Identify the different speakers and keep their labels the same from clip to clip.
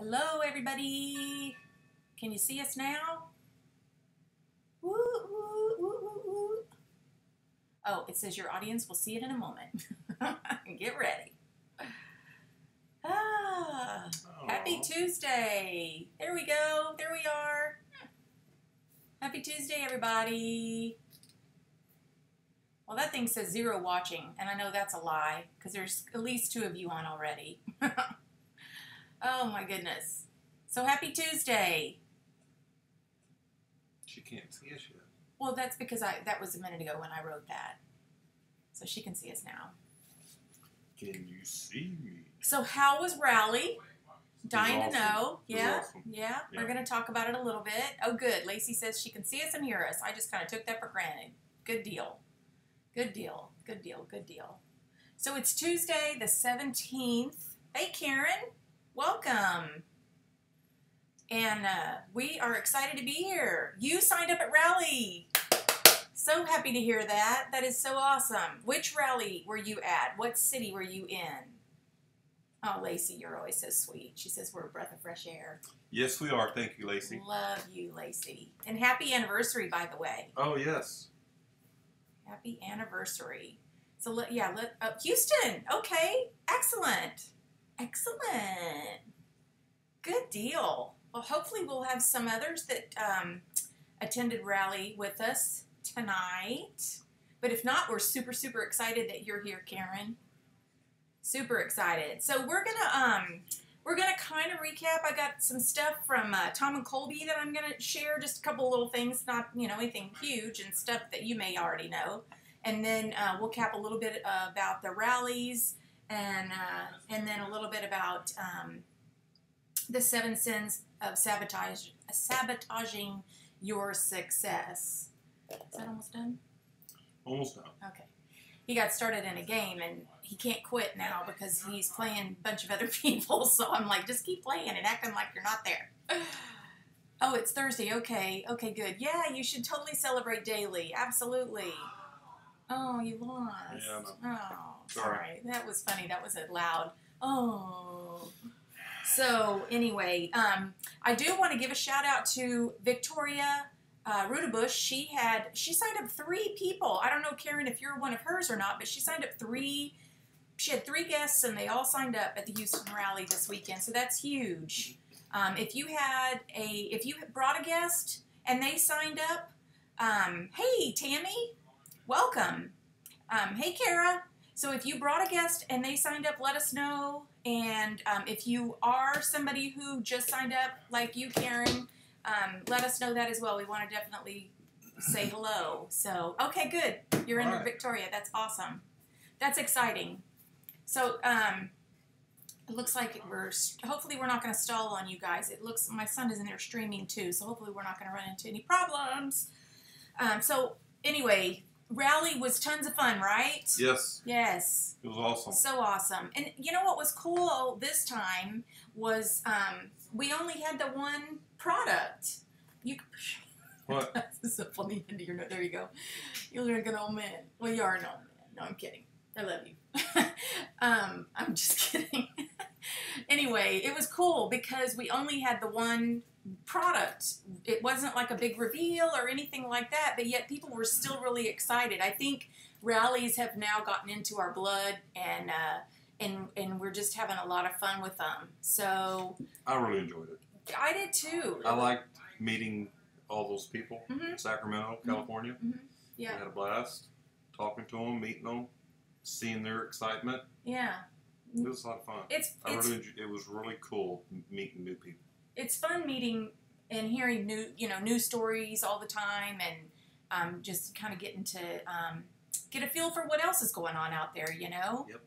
Speaker 1: Hello, everybody. Can you see us now? Woo, woo, woo, woo, woo. Oh, it says your audience will see it in a moment. Get ready. Happy Tuesday. There we go. There we are. Happy Tuesday, everybody. Well, that thing says 0 watching, and I know that's a lie because there's at least 2 of you on already. Oh, my goodness. So happy Tuesday.
Speaker 2: She can't see us yet.
Speaker 1: Well, that's because that was a minute ago when I wrote that. So she can see us now.
Speaker 2: Can you see me?
Speaker 1: So how was Rally? Dying
Speaker 2: awesome.
Speaker 1: to know. Yeah,
Speaker 2: Awesome.
Speaker 1: yeah. We're going to talk about it a little bit. Oh, good. Lacey says she can see us and hear us. I just kind of took that for granted. Good deal. Good deal. Good deal. Good deal. So it's Tuesday the 17th. Hey, Karen. Welcome. And we are excited to be here. You signed up at Rally. So happy to hear that. That is so awesome. Which rally were you at? What city were you in? Oh, Lacey, you're always so sweet. She says we're a breath of fresh air.
Speaker 2: Yes, we are. Thank you, Lacey.
Speaker 1: Love you, Lacey. And happy anniversary, by the way.
Speaker 2: Oh, yes.
Speaker 1: Happy anniversary. So, Houston. Okay. Excellent. Excellent. Good deal. Well, hopefully we'll have some others that attended Rally with us tonight. But if not, we're super, super excited that you're here, Karen. Super excited. So we're gonna kind of recap. I got some stuff from Tom and Colby that I'm gonna share. Just a couple little things, not anything huge, and stuff that you may already know. And then we'll cap a little bit about the rallies, and then a little bit about the 7 sins of sabotaging your success. Is that almost done?
Speaker 2: Almost done.
Speaker 1: Okay. He got started in a game, and he can't quit now because he's playing a bunch of other people. So I'm like, just keep playing and acting like you're not there. Oh, it's Thursday. Okay. Okay, good. Yeah, you should totally celebrate daily. Absolutely. Oh, you lost.
Speaker 2: Yeah, I know.
Speaker 1: Oh, sorry. That was funny. That was a loud, oh. So anyway, I do want to give a shout out to Victoria Rudabush. She signed up 3 people. I don't know, Karen, if you're one of hers or not, but she signed up 3. She had 3 guests, and they all signed up at the Houston Rally this weekend. So that's huge. If you brought a guest and they signed up, hey Tammy, welcome. Hey Kara. So if you brought a guest and they signed up, let us know. And if you are somebody who just signed up, like you, Karen, let us know that as well. We want to definitely say hello. So, okay, good. You're in Victoria. That's awesome. That's exciting. So, it looks like hopefully we're not going to stall on you guys. It looks, my son is in there streaming too, so hopefully we're not going to run into any problems. So, anyway, Rally was tons of fun, right?
Speaker 2: Yes.
Speaker 1: Yes.
Speaker 2: It was awesome.
Speaker 1: So awesome. And you know what was cool this time was we only had the one product.
Speaker 2: What?
Speaker 1: That's so funny. Into your note. There you go. You're like an old man. Well, you are an old man. No, I'm kidding. I love you. I'm just kidding. Anyway, it was cool because we only had the one product. It wasn't like a big reveal or anything like that, but yet people were still really excited. I think rallies have now gotten into our blood, and we're just having a lot of fun with them. So
Speaker 2: I really enjoyed it.
Speaker 1: I did too.
Speaker 2: I liked meeting all those people in Sacramento, California.
Speaker 1: Yeah.
Speaker 2: We had a blast talking to them, meeting them, seeing their excitement.
Speaker 1: Yeah.
Speaker 2: It was a lot of fun. It was really cool meeting new people.
Speaker 1: It's fun meeting and hearing new stories all the time, and just kind of getting to get a feel for what else is going on out there, Yep.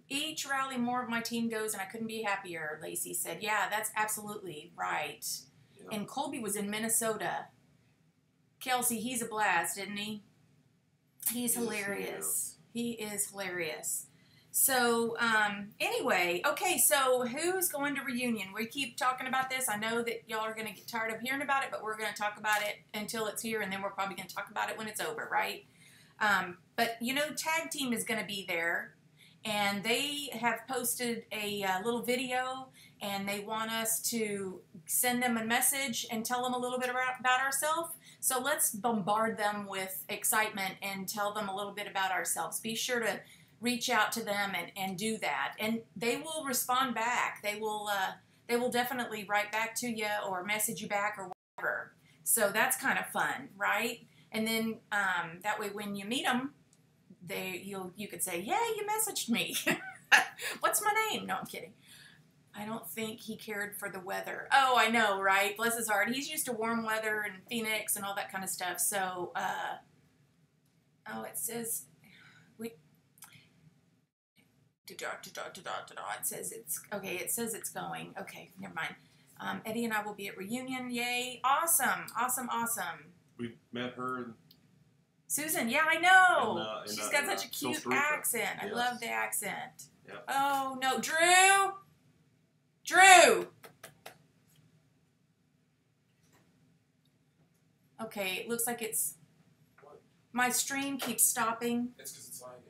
Speaker 1: Each rally, more of my team goes, and I couldn't be happier, Lacey said. Yeah, that's absolutely right. Yep. And Colby was in Minnesota. Kelsey, he's a blast, isn't he? He's hilarious. He is hilarious. So, anyway, okay, so who's going to reunion? We keep talking about this. I know that y'all are going to get tired of hearing about it, but we're going to talk about it until it's here, and then we're probably going to talk about it when it's over, right? But, Tag Team is going to be there, and they have posted a little video, and they want us to send them a message and tell them a little bit about ourselves. So let's bombard them with excitement and tell them a little bit about ourselves. Be sure to reach out to them and do that. And they will respond back. They will definitely write back to you or message you back or whatever. So that's kind of fun, right? And then that way when you meet them, you could say, "Yeah, you messaged me. What's my name?" No, I'm kidding. I don't think he cared for the weather. Oh, I know, right? Bless his heart. He's used to warm weather and Phoenix and all that kind of stuff. So, it says it says it's okay. It says it's going. Okay, never mind. Eddie and I will be at reunion. Yay! Awesome!
Speaker 2: We met her.
Speaker 1: Susan, yeah, I know. She's got such a cute accent. Yes. I love the accent.
Speaker 2: Yep.
Speaker 1: Oh no, Drew. Okay, it looks like it's.
Speaker 3: What?
Speaker 1: My stream keeps stopping.
Speaker 3: It's because it's lagging.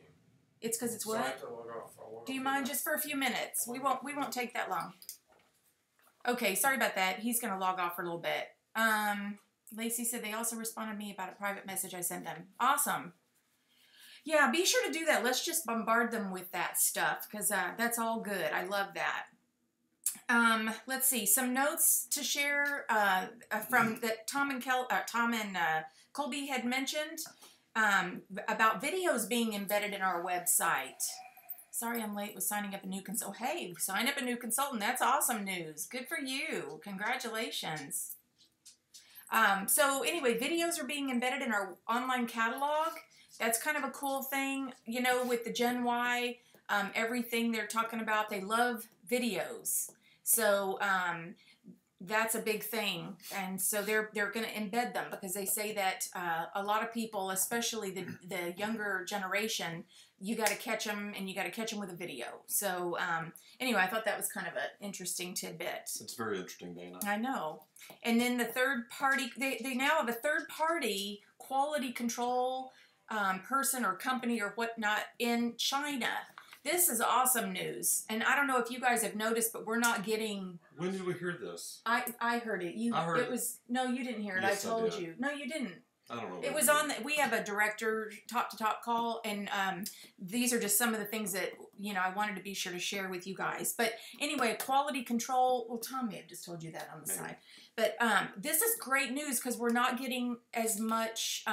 Speaker 1: It's because it's
Speaker 3: So
Speaker 1: what?
Speaker 3: I have to log off.
Speaker 1: Do you mind just for a few minutes? We won't take that long. Okay, sorry about that. He's gonna log off for a little bit. Lacey said they also responded to me about a private message I sent them. Awesome. Yeah, be sure to do that. Let's just bombard them with that stuff because that's all good. I love that. Let's see. Some notes to share from that Tom and Colby had mentioned about videos being embedded in our website. Sorry I'm late with signing up a new consultant. Hey, sign up a new consultant. That's awesome news. Good for you. Congratulations. So anyway, videos are being embedded in our online catalog. That's kind of a cool thing, you know, with the Gen Y, everything they're talking about. They love videos. So that's a big thing. And so they're going to embed them because they say that a lot of people, especially the younger generation, you got to catch them and you got to catch them with a video. So anyway, I thought that was kind of an interesting tidbit.
Speaker 2: It's very interesting, Dana.
Speaker 1: I know. And then the third party, they now have a third party quality control person or company or whatnot in China. This is awesome news. And I don't know if you guys have noticed, but we're not getting...
Speaker 2: When did we hear this?
Speaker 1: I heard it.
Speaker 2: I heard it.
Speaker 1: No, you didn't hear it.
Speaker 2: Yes,
Speaker 1: I told
Speaker 2: did.
Speaker 1: you. No, you didn't.
Speaker 2: I don't know.
Speaker 1: It was on... We have a director top-to-top call, and these are just some of the things that, you know, I wanted to be sure to share with you guys. But anyway, quality control... Well, Tom may have just told you that on the side. But this is great news because we're not getting as much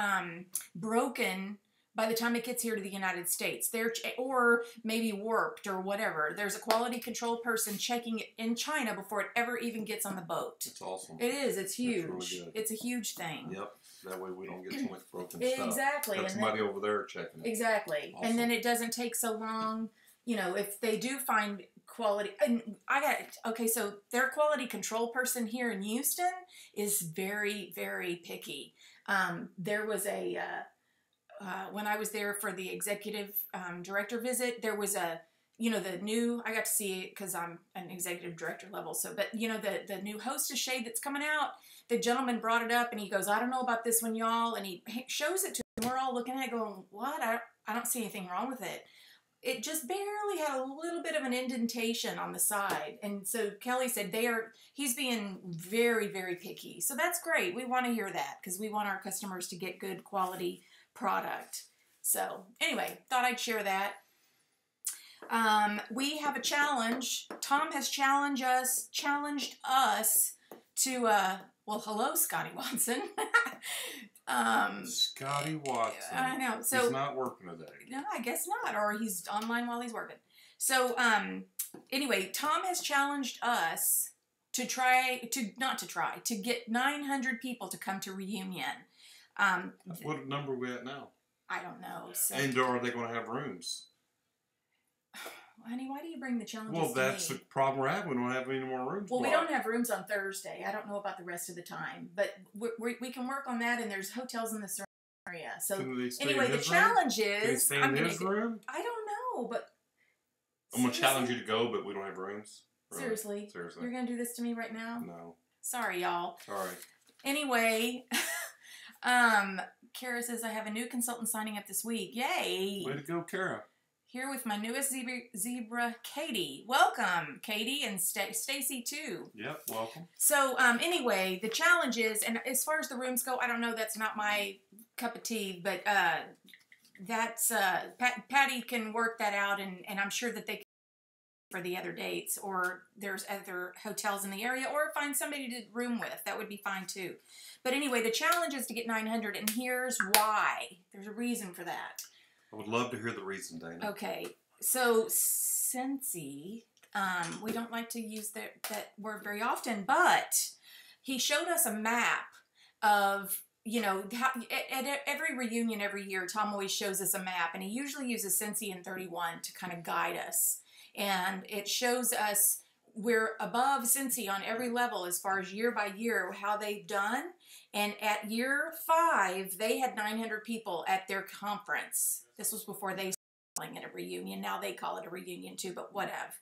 Speaker 1: broken by the time it gets here to the United States. Or maybe warped or whatever. There's a quality control person checking it in China before it ever even gets on the boat.
Speaker 2: It's awesome.
Speaker 1: It is. It's huge.
Speaker 2: Really
Speaker 1: It's a huge thing.
Speaker 2: Yep. That way we don't get so much broken stuff.
Speaker 1: Exactly.
Speaker 2: Got somebody over there checking it.
Speaker 1: Exactly. Awesome. And then it doesn't take so long. You know, if they do find quality, and okay, so their quality control person here in Houston is very, very picky. There was a, when I was there for the executive director visit, there was a, you know, the new, I got to see it because I'm an executive director level. So, but you know, the new hostess shade that's coming out, the gentleman brought it up and he goes, "I don't know about this one, y'all." And he shows it to them. We're all looking at it going, "What? I don't see anything wrong with it." It just barely had a little bit of an indentation on the side. And so Kelly said he's being very, very picky. So that's great. We want to hear that because we want our customers to get good quality product. So anyway, thought I'd share that. We have a challenge. Tom has challenged us to, well, hello, Scotty Watson.
Speaker 2: Scotty Watson.
Speaker 1: I know. So
Speaker 2: he's not working today.
Speaker 1: No, I guess not. Or he's online while he's working. So anyway, Tom has challenged us to get 900 people to come to reunion.
Speaker 2: What number are we at now?
Speaker 1: I don't know. So.
Speaker 2: And are they going to have rooms?
Speaker 1: Honey, why do you bring the challenges
Speaker 2: Well, that's the problem we're having. We don't have any more rooms.
Speaker 1: Well, we don't have rooms on Thursday. I don't know about the rest of the time. But we can work on that, and there's hotels in the surrounding area. So anyway, the challenge is...
Speaker 2: Can they stay in his room?
Speaker 1: I don't know, but...
Speaker 2: I'm going to challenge you to go, but we don't have rooms. Really?
Speaker 1: Seriously? You're going to do this to me right now?
Speaker 2: No.
Speaker 1: Sorry, y'all.
Speaker 2: All right.
Speaker 1: Anyway... Kara says, "I have a new consultant signing up this week." Yay!
Speaker 2: Way to go, Kara.
Speaker 1: here with my newest zebra, Katie. Welcome, Katie, and Stacy too.
Speaker 2: Yep, welcome.
Speaker 1: So anyway, the challenge is, and as far as the rooms go, I don't know, that's not my cup of tea, but that's Patty can work that out, and I'm sure that they can for the other dates, or there's other hotels in the area, or find somebody to room with. That would be fine too. But anyway, the challenge is to get 900, and here's why. There's a reason for that.
Speaker 2: I would love to hear the reason, Dana.
Speaker 1: Okay, so Scentsy, we don't like to use that word very often, but he showed us a map of, you know, how, at every reunion every year, Tom always shows us a map, and he usually uses Scentsy and 31 to kind of guide us. And it shows us we're above Scentsy on every level as far as year by year, how they've done. And at year 5, they had 900 people at their conference. This was before they started calling it a reunion. Now they call it a reunion too, but whatever.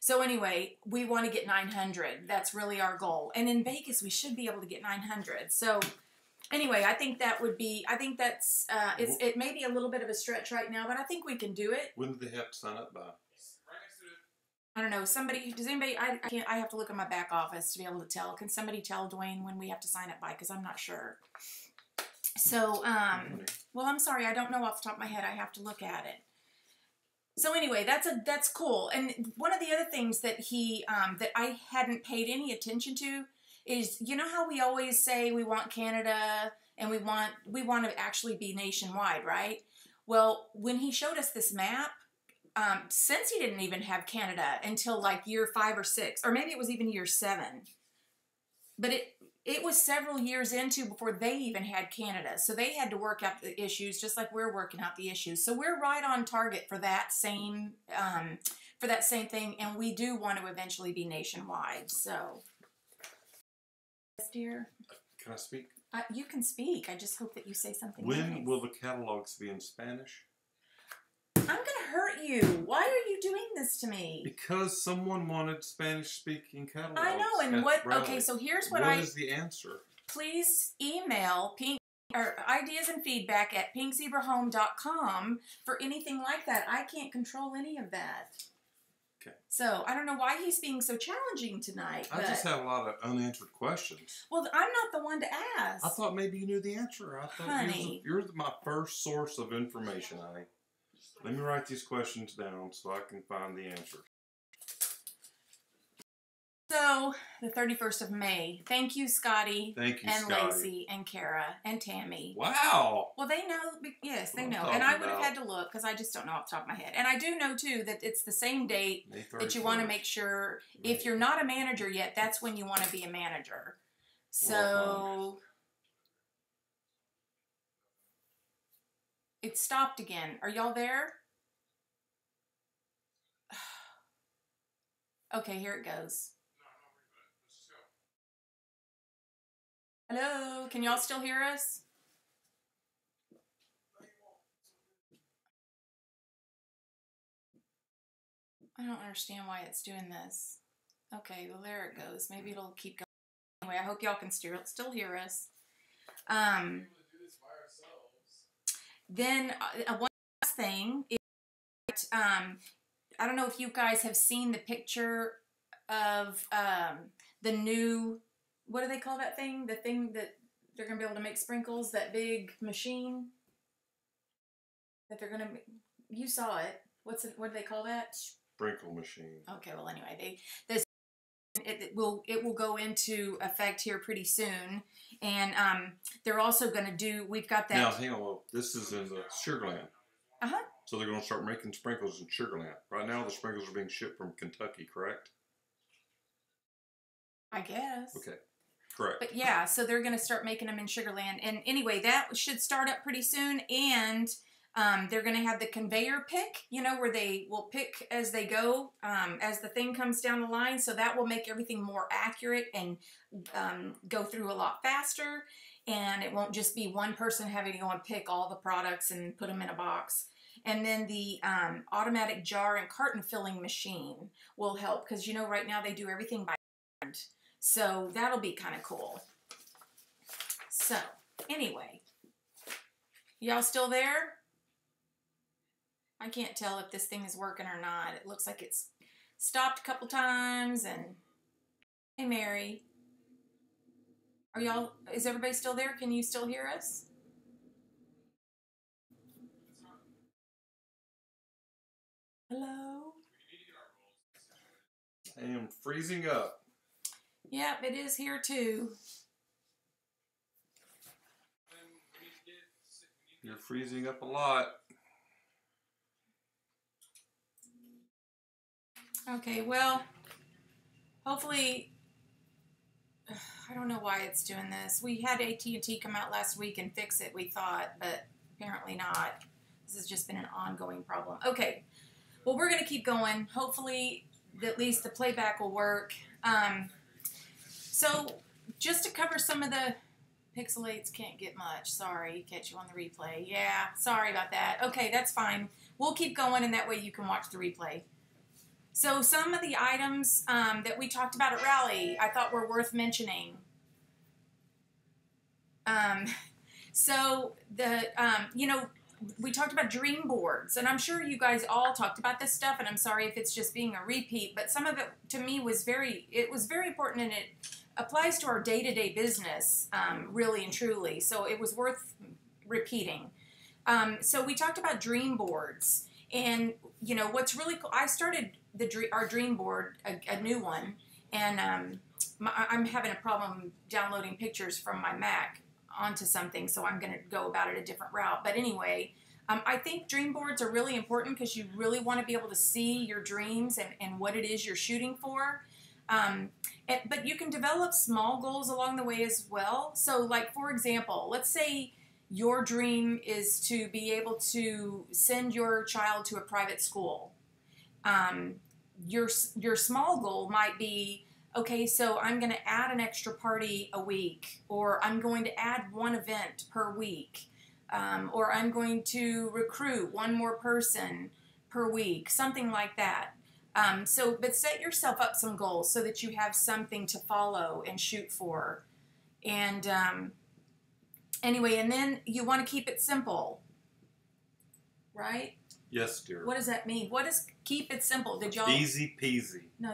Speaker 1: So anyway, we want to get 900. That's really our goal. And in Vegas, we should be able to get 900. So anyway, I think that would be, I think that's, it may be a little bit of a stretch right now, but I think we can do it.
Speaker 2: When do they have to sign up by?
Speaker 1: I don't know. Somebody, does anybody, I can't, I have to look at my back office to be able to tell. Can somebody tell Duane when we have to sign up by? Because I'm not sure. So, well, I'm sorry. I don't know off the top of my head. I have to look at it. So anyway, that's cool. And one of the other things that he, that I hadn't paid any attention to is, you know how we always say we want Canada and we want to actually be nationwide, right? Well, when he showed us this map, since he didn't even have Canada until like year 5 or 6, or maybe it was even year 7. But it was several years into before they even had Canada. So they had to work out the issues just like we're working out the issues. So we're right on target for that same thing, and we do want to eventually be nationwide. So, yes, dear.
Speaker 2: Can I speak?
Speaker 1: You can speak. I just hope that you say something.
Speaker 2: When
Speaker 1: nice.
Speaker 2: will the catalogs be in Spanish?
Speaker 1: I'm going to hurt you. Why are you doing this to me?
Speaker 2: Because someone wanted Spanish-speaking catalogs.
Speaker 1: I know, and okay, so here's what
Speaker 2: What is the answer?
Speaker 1: Please email ideas and feedback at pinkzebrahome.com for anything like that. I can't control any of that.
Speaker 2: Okay.
Speaker 1: So, I don't know why he's being so challenging tonight.
Speaker 2: I just have a lot of unanswered questions.
Speaker 1: Well, I'm not the one to ask.
Speaker 2: I thought maybe you knew the answer. I thought
Speaker 1: Honey.
Speaker 2: you're my first source of information, honey. Let me write these questions down so I can find the answer.
Speaker 1: So, the 31st of May. Thank you, Scotty.
Speaker 2: Thank you,
Speaker 1: and
Speaker 2: Scotty.
Speaker 1: Lacey and Kara and Tammy.
Speaker 2: Wow.
Speaker 1: Well, they know. Yes, they
Speaker 2: I'm
Speaker 1: know. And I would have had to look because I just don't know off the top of my head. And I do know, too, that it's the same date that you want to make sure. If you're not a manager yet, that's when you want to be a manager. So... It stopped again. Are y'all there? Okay, here it goes. Hello? Can y'all still hear us? I don't understand why it's doing this. Okay, well, there it goes. Maybe it'll keep going. Anyway, I hope y'all can still hear us. Then one last thing is I don't know if you guys have seen the picture of the new, what do they call that thing? The thing that they're going to be able to make sprinkles, that big machine that they're going to, you saw it. What do they call that?
Speaker 2: Sprinkle machine.
Speaker 1: Okay, well anyway, it will go into effect here pretty soon, and they're also going to do. We've got that.
Speaker 2: Now, hang on. Well, this is in the Sugarland. So they're going to start making sprinkles in Sugarland. Right now, the sprinkles are being shipped from Kentucky, correct?
Speaker 1: I guess.
Speaker 2: Okay, correct.
Speaker 1: But yeah, so they're going to start making them in Sugarland, and anyway, that should start up pretty soon, and they're going to have the conveyor pick, you know, where they will pick as they go, as the thing comes down the line. So that will make everything more accurate and go through a lot faster. And it won't just be one person having to go and pick all the products and put them in a box. And then the automatic jar and carton filling machine will help because, you know, right now they do everything by hand. So that'll be kind of cool. So anyway, y'all still there? I can't tell if this thing is working or not. It looks like it's stopped a couple times. And hey, Mary, is everybody still there? Can you still hear us? Hello?
Speaker 2: I am freezing up.
Speaker 1: Yep, it is here too.
Speaker 2: You're freezing up a lot.
Speaker 1: Okay, well, hopefully, I don't know why it's doing this. We had AT&T come out last week and fix it, we thought, but apparently not. This has just been an ongoing problem. Okay, well, we're going to keep going. Hopefully, at least the playback will work. So, just to cover some of the pixelates, can't get much. Sorry, catch you on the replay. Yeah, sorry about that. Okay, that's fine. We'll keep going, and that way you can watch the replay. So some of the items that we talked about at Rally, I thought were worth mentioning. We talked about dream boards, and I'm sure you guys all talked about this stuff, and I'm sorry if it's just being a repeat, but some of it to me was very important, and it applies to our day-to-day business, really and truly, so it was worth repeating. So we talked about dream boards, and what's really cool, I started our dream board, a new one, and I'm having a problem downloading pictures from my Mac onto something, so I'm going to go about it a different route. But anyway, I think dream boards are really important because you really want to be able to see your dreams and what it is you're shooting for. But you can develop small goals along the way as well. So, like, for example, let's say your dream is to be able to send your child to a private school. Your small goal might be, okay, so I'm going to add an extra party a week, or I'm going to add one event per week, or I'm going to recruit one more person per week, something like that. But set yourself up some goals so that you have something to follow and shoot for. And anyway, and then you want to keep it simple, right?
Speaker 2: Yes, dear.
Speaker 1: What does that mean? What does keep it simple? Did y'all?
Speaker 2: Easy peasy.
Speaker 1: No,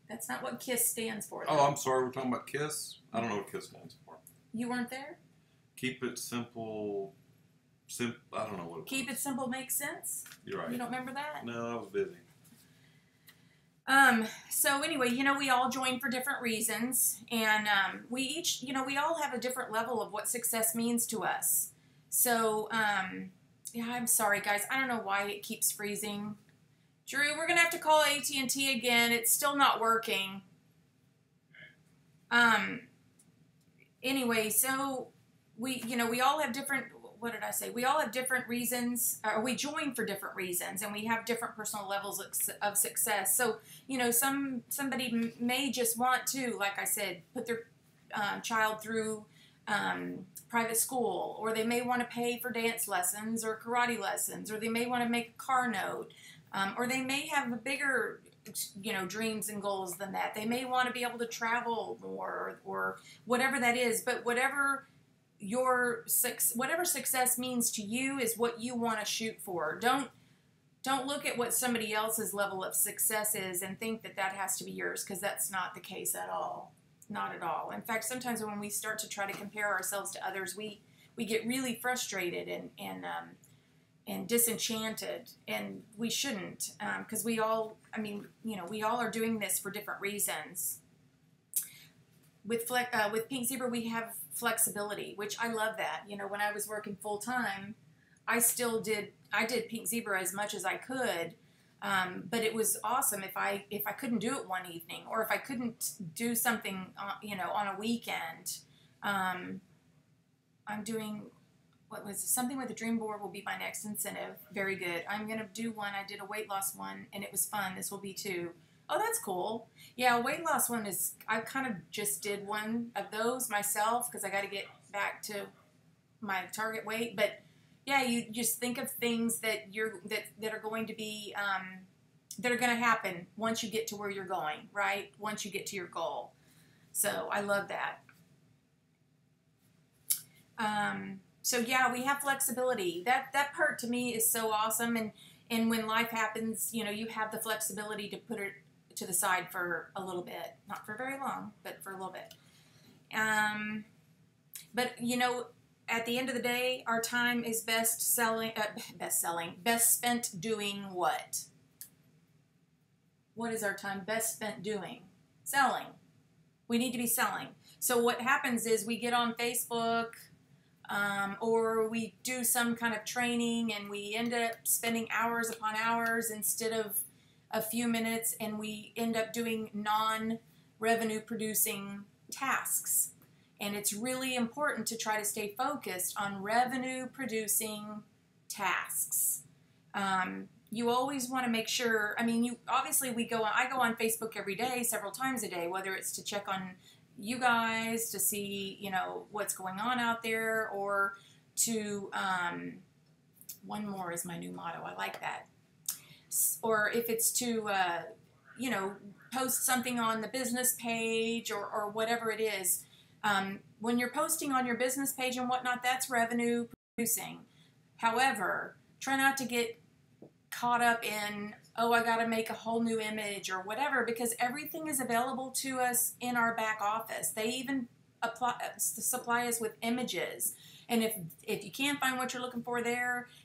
Speaker 1: that's not what KISS stands for.
Speaker 2: Oh, I'm sorry. We're talking about KISS? I don't know what KISS stands for.
Speaker 1: You weren't there?
Speaker 2: Keep it simple. I don't know what it
Speaker 1: Keep it simple makes sense?
Speaker 2: You're right.
Speaker 1: You don't remember that?
Speaker 2: No, I was busy.
Speaker 1: So anyway, we all join for different reasons, and we all have a different level of what success means to us. So, yeah, I'm sorry, guys. I don't know why it keeps freezing. Drew, we're going to have to call AT&T again. It's still not working. Anyway, so we all have different, what did I say? We all have different reasons, or we join for different reasons, and we have different personal levels of success. So, somebody may just want to, like I said, put their child through private school, or they may want to pay for dance lessons or karate lessons, or they may want to make a car note, or they may have bigger, dreams and goals than that. They may want to be able to travel more, or whatever that is. But whatever success means to you is what you want to shoot for. Don't look at what somebody else's level of success is and think that has to be yours, because that's not the case at all. Not at all. In fact, sometimes when we start to try to compare ourselves to others, we get really frustrated and disenchanted, and we shouldn't, because we all are doing this for different reasons. With Pink Zebra, we have flexibility, which I love that. When I was working full time, I did Pink Zebra as much as I could. But it was awesome if I couldn't do it one evening, or if I couldn't do something, on a weekend. I'm doing, something with the dream board will be my next incentive. Very good. I'm going to do one. I did a weight loss one, and it was fun. This will be two. Oh, that's cool. Yeah, a weight loss one I kind of just did one of those myself because I got to get back to my target weight. But yeah, you just think of things that are going to be that are going to happen once you get to where you're going, right? Once you get to your goal. So I love that. So yeah, we have flexibility. That part to me is so awesome. And when life happens, you know, you have the flexibility to put it to the side for a little bit, not for very long, but for a little bit. But you know, at the end of the day, our time is best spent doing what? What is our time best spent doing? Selling. We need to be selling. So what happens is we get on Facebook, or we do some kind of training, and we end up spending hours upon hours instead of a few minutes, and we end up doing non-revenue producing tasks. And it's really important to try to stay focused on revenue producing tasks. You always want to make sure, I mean, I go on Facebook every day, several times a day, whether it's to check on you guys, to see, you know, what's going on out there, or to, one more is my new motto, I like that. Or if it's to, you know, post something on the business page, or whatever it is. When you're posting on your business page and whatnot, that's revenue producing. However, try not to get caught up in, oh, I got to make a whole new image or whatever, because everything is available to us in our back office. They even supply us with images. And if you can't find what you're looking for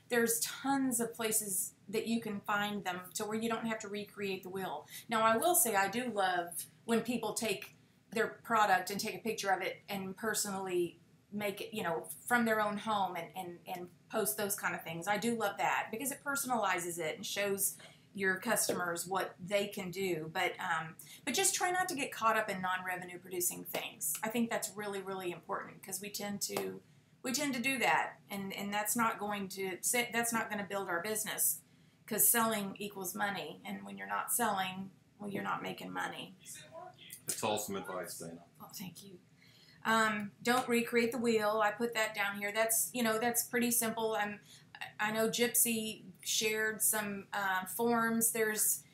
Speaker 1: there's tons of places that you can find them to where you don't have to recreate the wheel. Now, I will say I do love when people take their product and take a picture of it and personally make it, you know, from their own home and post those kind of things. I do love that because it personalizes it and shows your customers what they can do. But just try not to get caught up in non-revenue producing things. I think that's really, really important, because we tend to do that, and that's not going to build our business, because selling equals money, and when you're not selling, well, you're not making money.
Speaker 2: It's awesome advice, Dana.
Speaker 1: Oh, thank you. Don't recreate the wheel. I put that down here. That's pretty simple. I know Gypsy shared some forms. There's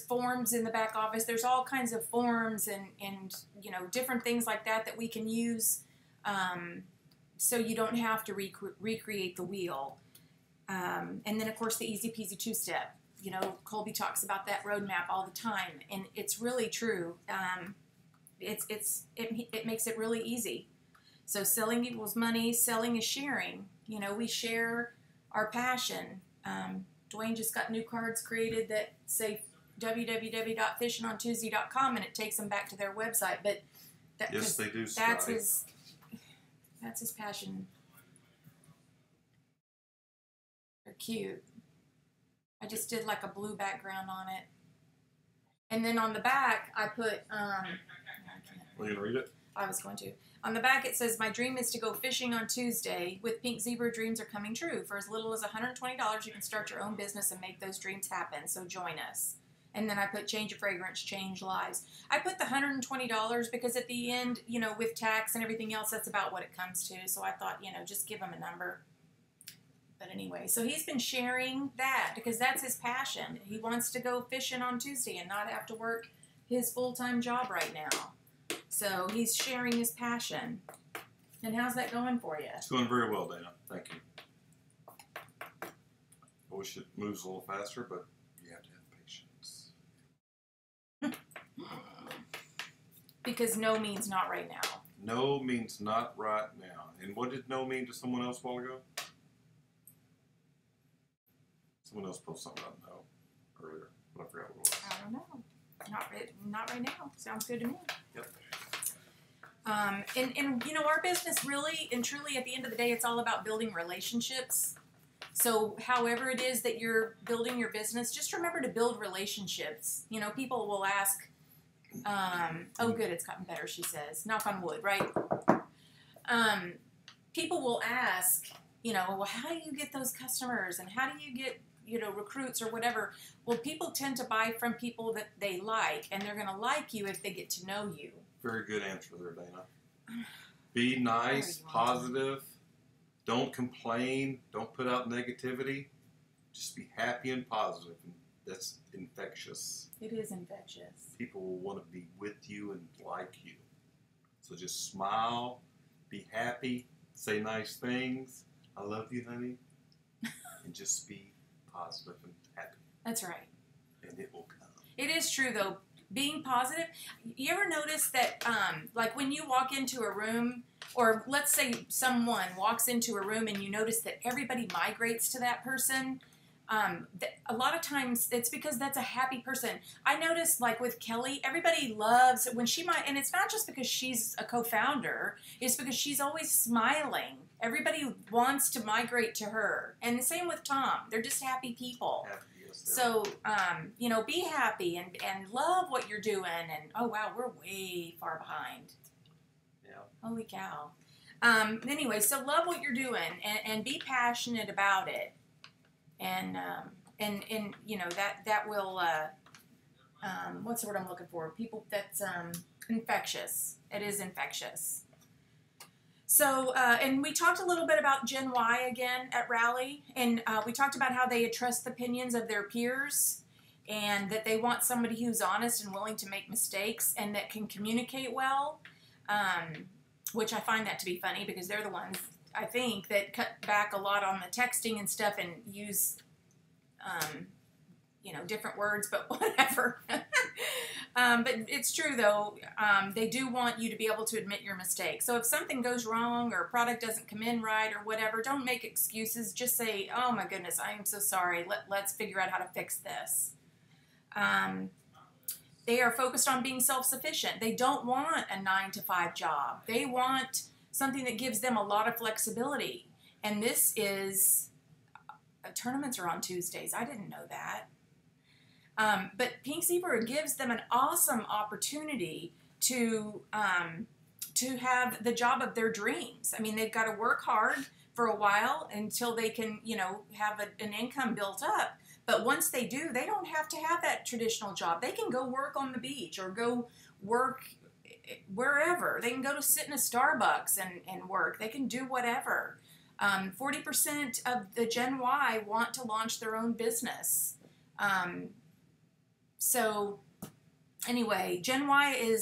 Speaker 1: forms in the back office. There's all kinds of forms and you know, different things like that we can use, so you don't have to recreate the wheel. And then of course the easy peasy two-step. You know, Colby talks about that roadmap all the time, and it's really true. It makes it really easy. So selling equals money. Selling is sharing. You know, we share our passion. Duane just got new cards created that say www.fishandontuesday.com, and it takes them back to their website. But
Speaker 2: yes, they do.
Speaker 1: That's his passion. They're cute. I just did like a blue background on it. And then on the back, I put,
Speaker 2: Are you going to read it?
Speaker 1: I was going to. On the back, it says, my dream is to go fishing on Tuesday. With Pink Zebra, dreams are coming true. For as little as $120, you can start your own business and make those dreams happen. So join us. And then I put change your fragrance, change lives. I put the $120 because at the end, you know, with tax and everything else, that's about what it comes to. So I thought, you know, just give them a number. But anyway, so he's been sharing that because that's his passion. He wants to go fishing on Tuesday and not have to work his full-time job right now. So he's sharing his passion. And how's that going for you?
Speaker 2: It's going very well, Dana. Thank you. I wish it moves a little faster, but you have to have patience.
Speaker 1: Because no means not right now.
Speaker 2: No means not right now. And what did no mean to someone else a while ago? Someone else posted something about no earlier, but I forgot what it was.
Speaker 1: I don't know. Not right now. Sounds good to me.
Speaker 2: Yep.
Speaker 1: And you know, our business really and truly at the end of the day, it's all about building relationships. So however it is that you're building your business, just remember to build relationships. You know, people will ask, oh good, it's gotten better, she says. Knock on wood, right? People will ask, you know, well, how do you get those customers and how do you get, you know, recruits or whatever? Well, people tend to buy from people that they like, and they're going to like you if they get to know you.
Speaker 2: Very good answer there, Dana. Be nice, positive. Don't complain. Don't put out negativity. Just be happy and positive. That's infectious.
Speaker 1: It is infectious.
Speaker 2: People will want to be with you and like you. So just smile, be happy, say nice things. I love you, honey. And just be positive and happy.
Speaker 1: That's right.
Speaker 2: And it will come.
Speaker 1: It is true, though. Being positive. You ever notice that, like when you walk into a room, or let's say someone walks into a room and you notice that everybody migrates to that person, a lot of times it's because that's a happy person. I noticed, like with Kelly, everybody loves when she might, and it's not just because she's a co-founder, it's because she's always smiling. Everybody wants to migrate to her. And the same with Tom. They're just happy people.
Speaker 2: Happy, yes, they
Speaker 1: So, you know, be happy and love what you're doing. And, oh, wow, we're way far behind.
Speaker 2: Yeah.
Speaker 1: Holy cow. Anyway, so love what you're doing and be passionate about it. And you know, that will, what's the word I'm looking for? People, that's infectious. It is infectious. So, and we talked a little bit about Gen Y again at Rally, and we talked about how they trust the opinions of their peers, and that they want somebody who's honest and willing to make mistakes and that can communicate well, which I find that to be funny because they're the ones, I think, that cut back a lot on the texting and stuff and use, you know, different words, but whatever. But it's true, though. They do want you to be able to admit your mistake. So if something goes wrong or a product doesn't come in right or whatever, don't make excuses. Just say, oh, my goodness, I am so sorry. Let's figure out how to fix this. They are focused on being self-sufficient. They don't want a 9-to-5 job. They want something that gives them a lot of flexibility. And this is, tournaments are on Tuesdays. I didn't know that. But Pink Zebra gives them an awesome opportunity to have the job of their dreams. I mean, they've got to work hard for a while until they can, you know, have an income built up. But once they do, they don't have to have that traditional job. They can go work on the beach or go work wherever. They can go to sit in a Starbucks and work. They can do whatever. 40% of the Gen Y want to launch their own business. So anyway, Gen Y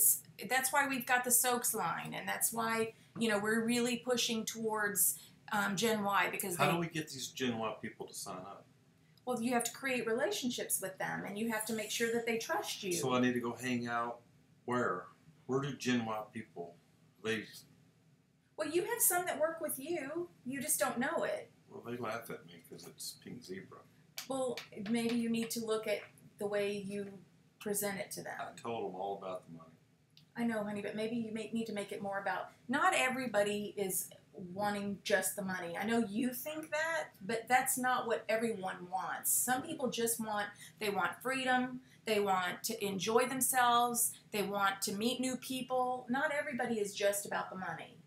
Speaker 1: that's why we've got the Soaks line, and that's why, you know, we're really pushing towards Gen Y because
Speaker 2: How do we get these Gen Y people to sign up?
Speaker 1: Well, you have to create relationships with them, and you have to make sure that they trust you.
Speaker 2: So I need to go hang out where? Where do Gen Y people,
Speaker 1: Well, you have some that work with you. You just don't know it.
Speaker 2: Well, they laugh at me because it's Pink Zebra.
Speaker 1: Well, maybe you need to look at the way you present it to them.
Speaker 2: I told them all about the money.
Speaker 1: I know, honey, but maybe you need to make it more about, not everybody is wanting just the money. I know you think that, but that's not what everyone wants. Some people just want freedom, they want to enjoy themselves, they want to meet new people. Not everybody is just about the money.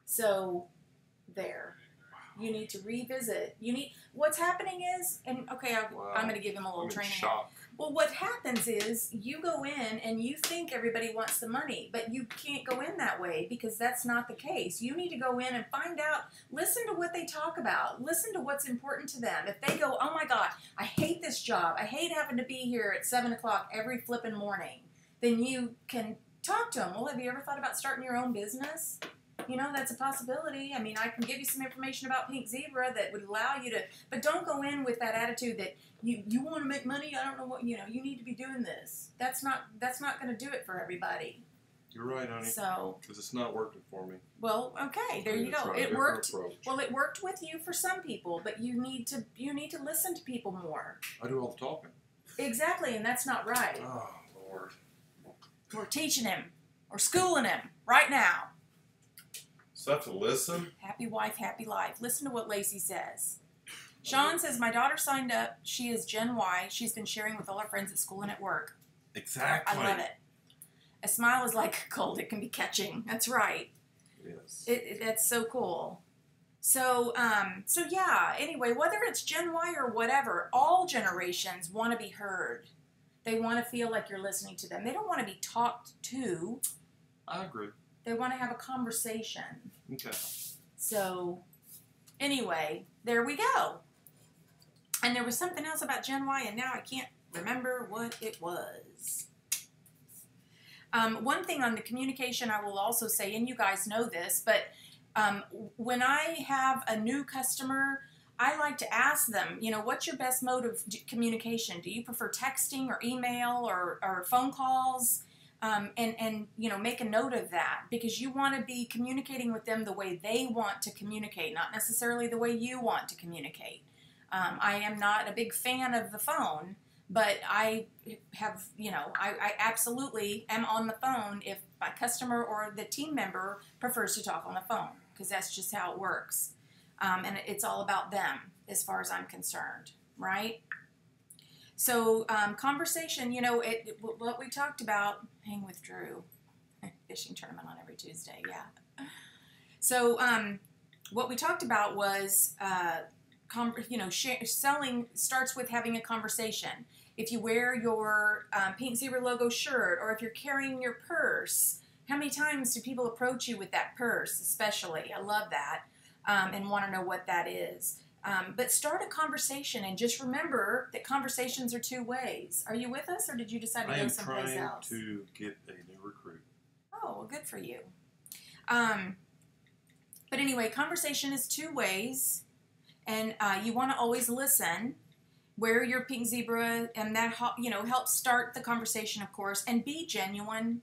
Speaker 1: So, there. You need to revisit. What's happening is, and okay, I'm going to give them a little
Speaker 2: I'm in
Speaker 1: training.
Speaker 2: shock.
Speaker 1: Well, what happens is you go in and you think everybody wants the money, but you can't go in that way because that's not the case. You need to go in and find out, listen to what they talk about, listen to what's important to them. If they go, oh my God, I hate this job, I hate having to be here at 7 o'clock every flipping morning, then you can talk to them. Well, have you ever thought about starting your own business? You know, that's a possibility. I mean, I can give you some information about Pink Zebra that would allow you to, but don't go in with that attitude that you want to make money. I don't know what, you know, you need to be doing this. That's not going to do it for everybody.
Speaker 2: You're right, honey.
Speaker 1: So,
Speaker 2: because it's not working for me.
Speaker 1: well, okay, there you go. It worked. Well, it worked with you for some people, but you need to listen to people more.
Speaker 2: I do all the talking.
Speaker 1: Exactly, and that's not right.
Speaker 2: Oh, Lord.
Speaker 1: We're teaching him or schooling him right now.
Speaker 2: So I have to listen?
Speaker 1: Happy wife, happy life. Listen to what Lacey says. Sean says, my daughter signed up. She is Gen Y. She's been sharing with all her friends at school and at work.
Speaker 2: Exactly.
Speaker 1: I love it. A smile is like a cold. It can be catching. That's right.
Speaker 2: Yes.
Speaker 1: That's so cool. So yeah, anyway, whether it's Gen Y or whatever, all generations want to be heard. They want to feel like you're listening to them. They don't want to be talked to.
Speaker 2: I agree.
Speaker 1: They want to have a conversation.
Speaker 2: Okay.
Speaker 1: So, anyway, there we go. And there was something else about Gen Y, and now I can't remember what it was. One thing on the communication I will also say, and you guys know this, but When I have a new customer, I like to ask them, what's your best mode of communication? Do you prefer texting or email or phone calls? And make a note of that, because you want to be communicating with them the way they want to communicate, not necessarily the way you want to communicate. I am not a big fan of the phone, but I have, I absolutely am on the phone if my customer or the team member prefers to talk on the phone, because that's just how it works. And it's all about them as far as I'm concerned, right? So conversation, what we talked about, hang with Drew, fishing tournament on every Tuesday, yeah. So what we talked about was, selling starts with having a conversation. If you wear your Pink Zebra logo shirt, or if you're carrying your purse, how many times do people approach you with that purse, especially? I love that, and want to know what that is. But start a conversation, and just remember that conversations are two ways. Are you with us, or did you decide to go someplace else?
Speaker 2: I am trying to get a new recruit.
Speaker 1: Oh, well, good for you. But anyway, conversation is two ways, and you want to always listen. Wear your pink zebra, and that helps start the conversation, of course, and be genuine.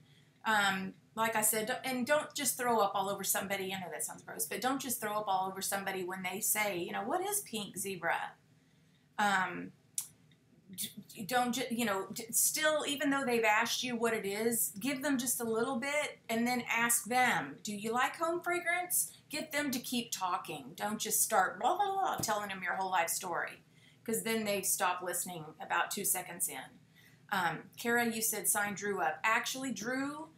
Speaker 1: Like I said, and don't just throw up all over somebody. I know that sounds gross, but don't just throw up all over somebody when they say, what is pink zebra? Don't still, even though they've asked you what it is, give them just a little bit, and then ask them, do you like home fragrance? Get them to keep talking. Don't just start blah, blah, blah, telling them your whole life story, because then they stop listening about 2 seconds in. Kara, you said sign Drew up. Actually, Drew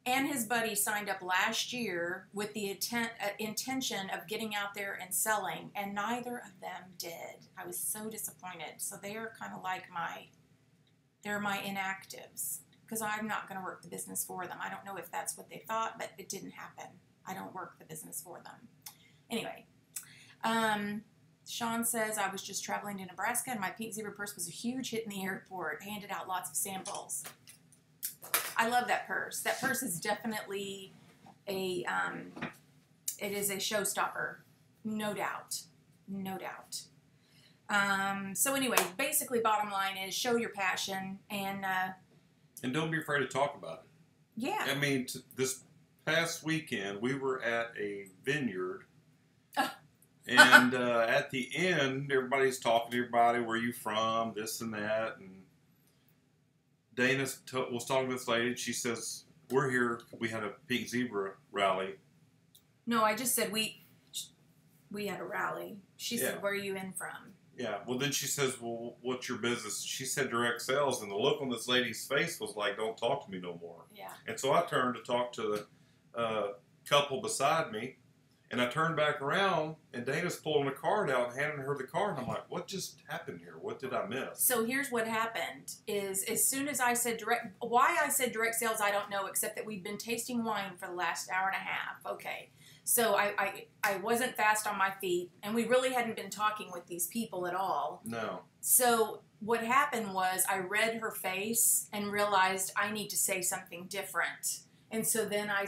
Speaker 1: and his buddy signed up last year with the intention of getting out there and selling, and neither of them did. I was so disappointed. So they are kind of like they're my inactives, because I'm not going to work the business for them. I don't know if that's what they thought, but it didn't happen. I don't work the business for them. Anyway, Sean says, I was just traveling to Nebraska, and my pink zebra purse was a huge hit in the airport. Handed out lots of samples. I love that purse. That purse is definitely it is a showstopper. No doubt. No doubt. So anyway, basically bottom line is show your passion, and
Speaker 2: don't be afraid to talk about it.
Speaker 1: Yeah.
Speaker 2: I mean, this past weekend, we were at a vineyard, and at the end, everybody's talking to everybody, where you from, this and that, and Dana was talking to this lady, and she says, we're here, we had a pink zebra rally.
Speaker 1: No, I just said we had a rally. She said, where are you in from?
Speaker 2: Yeah, well then she says, well, what's your business? She said direct sales, and the look on this lady's face was like, don't talk to me no more.
Speaker 1: Yeah.
Speaker 2: And so I turned to talk to the couple beside me, and I turned back around, and Dana's pulling a card out and handing her the card, and I'm like, what just happened here? What did I miss?
Speaker 1: So here's what happened, is as soon as I said why I said direct sales, I don't know, except that we've been tasting wine for the last hour and a half. Okay. So I wasn't fast on my feet, and we really hadn't been talking with these people at all.
Speaker 2: No.
Speaker 1: So what happened was I read her face and realized I need to say something different. And so then I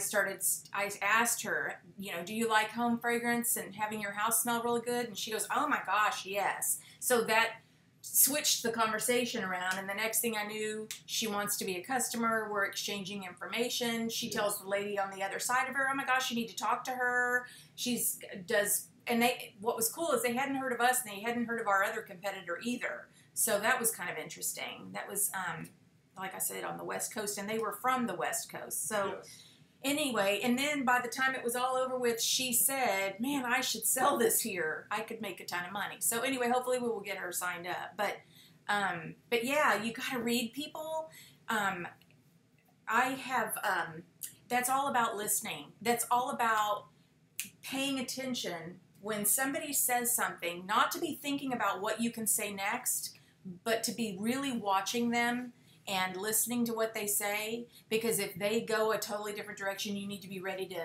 Speaker 1: asked her, do you like home fragrance and having your house smell really good? And she goes, oh my gosh, yes. So that switched the conversation around, and the next thing I knew, she wants to be a customer. We're exchanging information. She tells the lady on the other side of her, oh my gosh, you need to talk to her. What was cool is they hadn't heard of us, and they hadn't heard of our other competitor either. So that was kind of interesting. That was, like I said, on the West Coast, and they were from the West Coast. So anyway, and then by the time it was all over with, she said, man, I should sell this here. I could make a ton of money. So anyway, hopefully we will get her signed up. But yeah, you got to read people. That's all about listening. That's all about paying attention when somebody says something, not to be thinking about what you can say next, but to be really watching them and listening to what they say, because if they go a totally different direction, you need to be ready to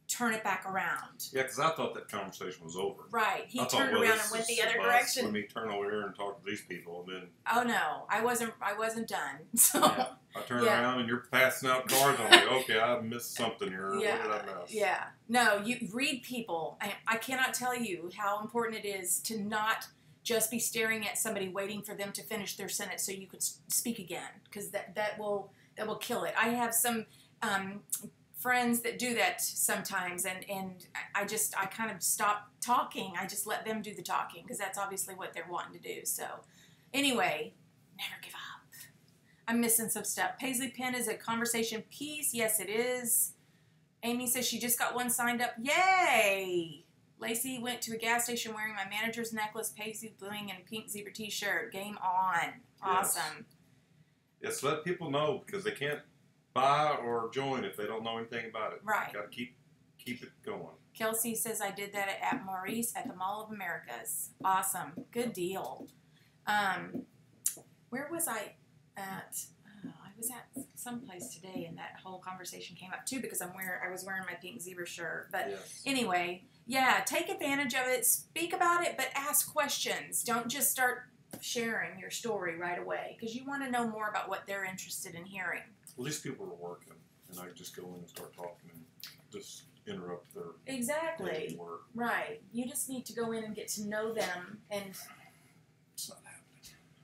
Speaker 1: turn it back around.
Speaker 2: Yeah, because I thought that conversation was over.
Speaker 1: Right. He
Speaker 2: I thought,
Speaker 1: turned
Speaker 2: well,
Speaker 1: around
Speaker 2: this
Speaker 1: and went
Speaker 2: is
Speaker 1: the other
Speaker 2: a bus.
Speaker 1: direction.
Speaker 2: Let me turn over here and talk to these people, and then.
Speaker 1: Oh no, I wasn't done. So.
Speaker 2: Yeah. I turn around and you're passing out cards. I'm like, okay, I missed something here.
Speaker 1: Yeah.
Speaker 2: What did I miss?
Speaker 1: Yeah. No, you read people. I cannot tell you how important it is to not just be staring at somebody waiting for them to finish their sentence so you could speak again, because that will kill it. I have some friends that do that sometimes, and I kind of stop talking. I just let them do the talking because that's obviously what they're wanting to do. So anyway, never give up. I'm missing some stuff. Paisley Pen is a conversation piece. Yes, it is. Amy says she just got one signed up. Yay! Lacey went to a gas station wearing my manager's necklace, Paisley bling, and pink zebra t-shirt. Game on. Awesome.
Speaker 2: Yes, let people know, because they can't buy or join if they don't know anything about it.
Speaker 1: Right.
Speaker 2: Got to keep it going.
Speaker 1: Kelsey says I did that at Maurice at the Mall of Americas. Awesome. Good deal. Where was I at? I was at someplace today, and that whole conversation came up too because I was wearing my pink zebra shirt. But anyway, yeah, take advantage of it. Speak about it, but ask questions. Don't just start sharing your story right away, because you want to know more about what they're interested in hearing.
Speaker 2: Well, these people are working, and I just go in and start talking and just interrupt their daily work.
Speaker 1: Right. You just need to go in and get to know them, and
Speaker 2: it's not happening.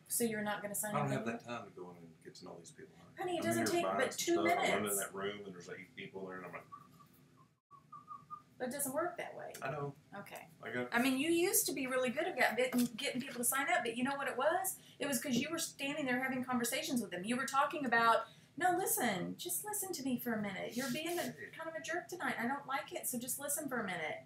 Speaker 1: So you're not going to sign up.
Speaker 2: I don't have that time to go in and get to know these people.
Speaker 1: Honey, it doesn't take but 2 minutes.
Speaker 2: I run in that room and there's 8 people there, and I'm like,
Speaker 1: but it doesn't work that way.
Speaker 2: I know.
Speaker 1: Okay.
Speaker 2: I
Speaker 1: mean, you used to be really good at getting people to sign up, but you know what it was? It was because you were standing there having conversations with them. You were talking about, no, listen, just listen to me for a minute. You're being kind of a jerk tonight. I don't like it, so just listen for a minute.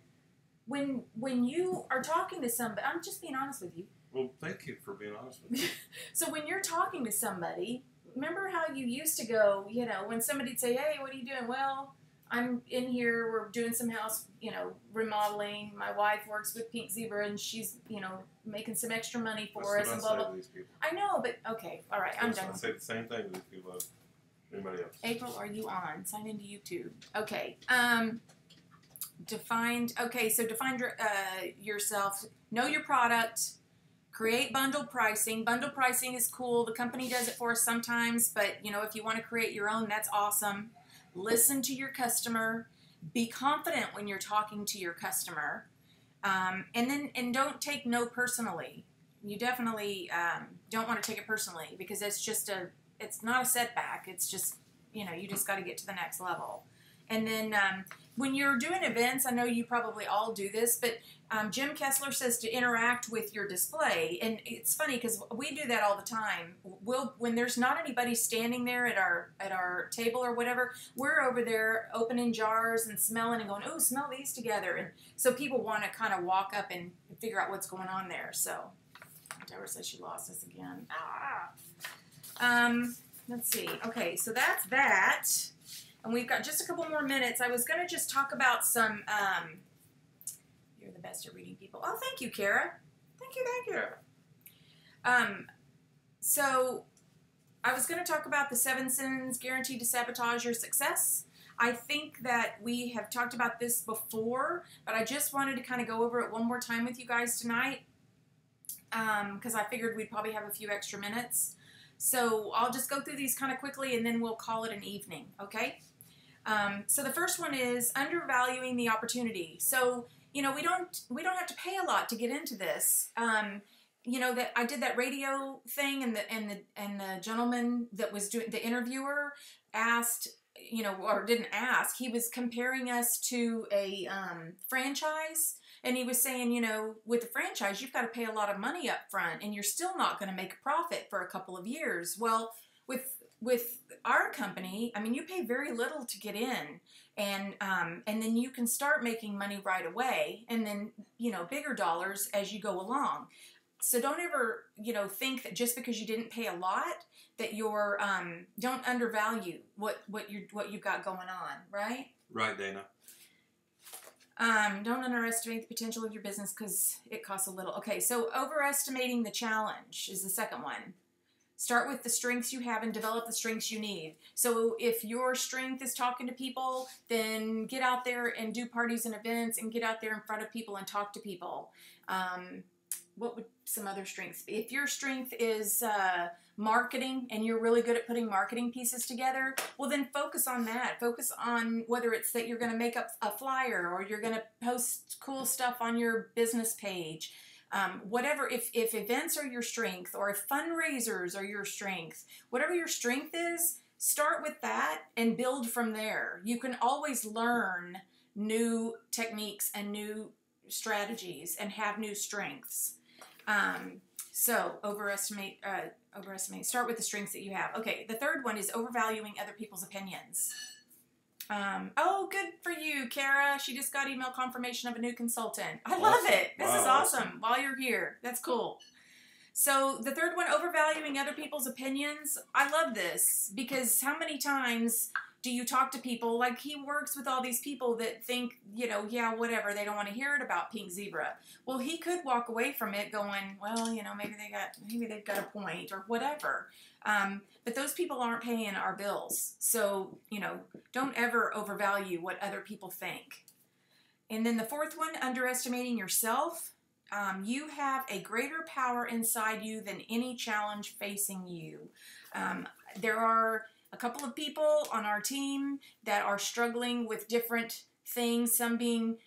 Speaker 1: When you are talking to somebody, I'm just being honest with you.
Speaker 2: Well, thank you for being honest with me.
Speaker 1: So when you're talking to somebody, remember how you used to go, when somebody'd say, hey, what are you doing? Well, I'm in here, we're doing some house, remodeling. My wife works with Pink Zebra, and she's, making some extra money for us. And blah, blah. I know, but okay, all right, I'm done.
Speaker 2: I say the same thing to these people as anybody else.
Speaker 1: April, are you on? Sign into YouTube. Okay. Define yourself. Know your product. Create bundle pricing. Bundle pricing is cool. The company does it for us sometimes, but if you want to create your own, that's awesome. Listen to your customer. Be confident when you're talking to your customer, and don't take no personally. You definitely don't want to take it personally, because it's not a setback. It's just you just got to get to the next level. And then when you're doing events, I know you probably all do this, but Jim Kessler says to interact with your display. And it's funny because we do that all the time. When there's not anybody standing there at our table or whatever, we're over there opening jars and smelling and going, oh, smell these together. And so people want to kind of walk up and figure out what's going on there. So Deborah says she lost us again. Let's see. Okay, so that's that. And we've got just a couple more minutes. I was going to just talk about some, you're the best at reading people. Oh, thank you, Kara. Thank you. So I was going to talk about the 7 sins guaranteed to sabotage your success. I think that we have talked about this before, but I just wanted to kind of go over it one more time with you guys tonight, because I figured we'd probably have a few extra minutes. So I'll just go through these kind of quickly, and then we'll call it an evening, okay? So the first one is undervaluing the opportunity. So, we don't have to pay a lot to get into this. That I did that radio thing, and the gentleman that was doing, the interviewer asked, or didn't ask, he was comparing us to a franchise. And he was saying, with a franchise, you've got to pay a lot of money up front, and you're still not going to make a profit for a couple of years. Well, with our company, I mean, you pay very little to get in, and then you can start making money right away, and then, bigger dollars as you go along. So don't ever, think that just because you didn't pay a lot that you're, don't undervalue what you've got going on, right?
Speaker 2: Right, Dana.
Speaker 1: Don't underestimate the potential of your business because it costs a little. Okay, so overestimating the challenge is the second one. Start with the strengths you have and develop the strengths you need. So if your strength is talking to people, then get out there and do parties and events and get out there in front of people and talk to people. What would some other strengths be? If your strength is marketing and you're really good at putting marketing pieces together, well then focus on that. Focus on whether it's that you're going to make up a flyer or you're going to post cool stuff on your business page. Whatever, if events are your strength or if fundraisers are your strength, whatever your strength is, start with that and build from there. You can always learn new techniques and new strategies and have new strengths. So overestimate, start with the strengths that you have. Okay, the third one is overvaluing other people's opinions. Oh, good for you, Kara. She just got email confirmation of a new consultant. I love it. This is awesome. While you're here. That's cool. So the third one, overvaluing other people's opinions. I love this because how many times do you talk to people, like he works with all these people that think, yeah, whatever, they don't want to hear it about Pink Zebra. Well, he could walk away from it going, well, maybe they've got a point or whatever. But those people aren't paying our bills. So, don't ever overvalue what other people think. And then the fourth one, underestimating yourself. You have a greater power inside you than any challenge facing you. There are a couple of people on our team that are struggling with different things, some being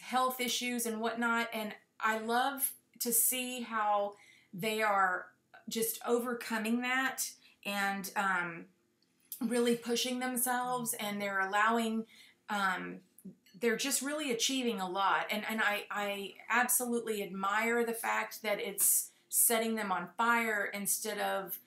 Speaker 1: health issues and whatnot. And I love to see how they are just overcoming that and really pushing themselves, and they're allowing, they're just really achieving a lot. And I absolutely admire the fact that it's setting them on fire instead of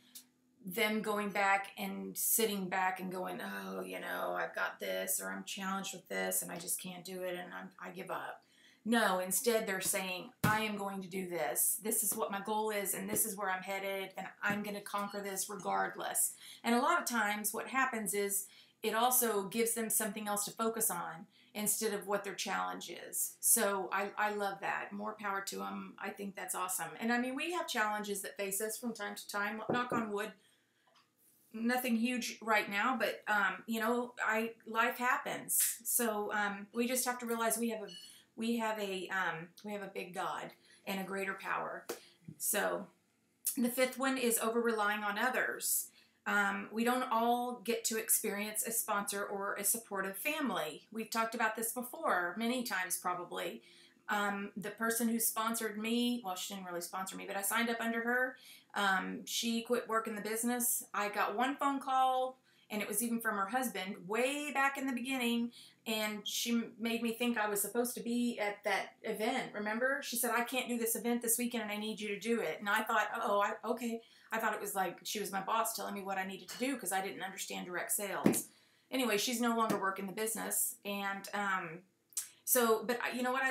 Speaker 1: them going back and sitting back and going, oh, I've got this, or I'm challenged with this and I just can't do it and I give up. No, instead they're saying, I am going to do this. This is what my goal is and this is where I'm headed and I'm going to conquer this regardless. And a lot of times what happens is it also gives them something else to focus on instead of what their challenge is. So I love that. More power to them. I think that's awesome. And I mean, we have challenges that face us from time to time. Knock on wood. Nothing huge right now, but life happens. So we just have to realize we have a big God and a greater power. So the fifth one is over relying on others. We don't all get to experience a sponsor or a supportive family. We've talked about this before, many times probably. The person who sponsored me, well, she didn't really sponsor me, but I signed up under her. She quit working the business. I got one phone call, and it was even from her husband way back in the beginning, and she made me think I was supposed to be at that event. Remember? She said, I can't do this event this weekend, and I need you to do it. And I thought, okay. I thought it was like she was my boss telling me what I needed to do because I didn't understand direct sales. Anyway, she's no longer working the business, and but you know what?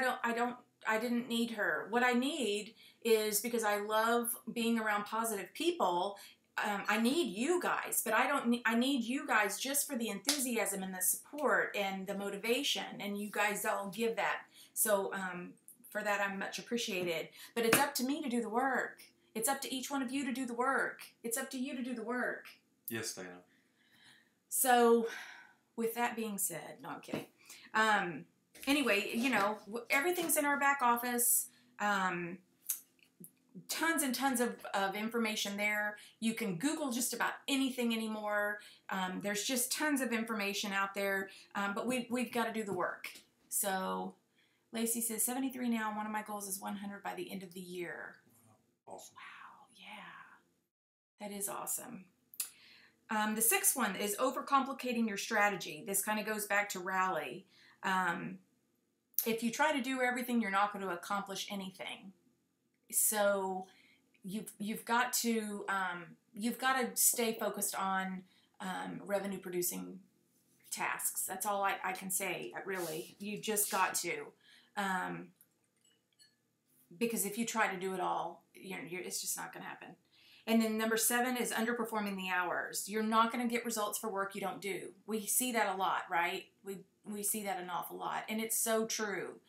Speaker 1: I didn't need her. What I need is, because I love being around positive people, I need you guys, but I need you guys just for the enthusiasm and the support and the motivation, and you guys all give that. So for that, I'm much appreciated. But it's up to me to do the work. It's up to each one of you to do the work. It's up to you to do the work.
Speaker 2: Yes, Dana.
Speaker 1: So with that being said, no, I'm kidding. Anyway, everything's in our back office. Tons and tons of information there. You can Google just about anything anymore. There's just tons of information out there, but we've got to do the work. So Lacey says, 73 now. One of my goals is 100 by the end of the year.
Speaker 2: Awesome.
Speaker 1: Wow, yeah. That is awesome. The sixth one is overcomplicating your strategy. This kind of goes back to rally. If you try to do everything, you're not going to accomplish anything. So you've got to stay focused on revenue producing tasks. That's all I can say. Really, you just got to, because if you try to do it all, it's just not going to happen. And then number 7 is underperforming the hours. You're not going to get results for work you don't do. We see that a lot, right? We see that an awful lot, and it's so true.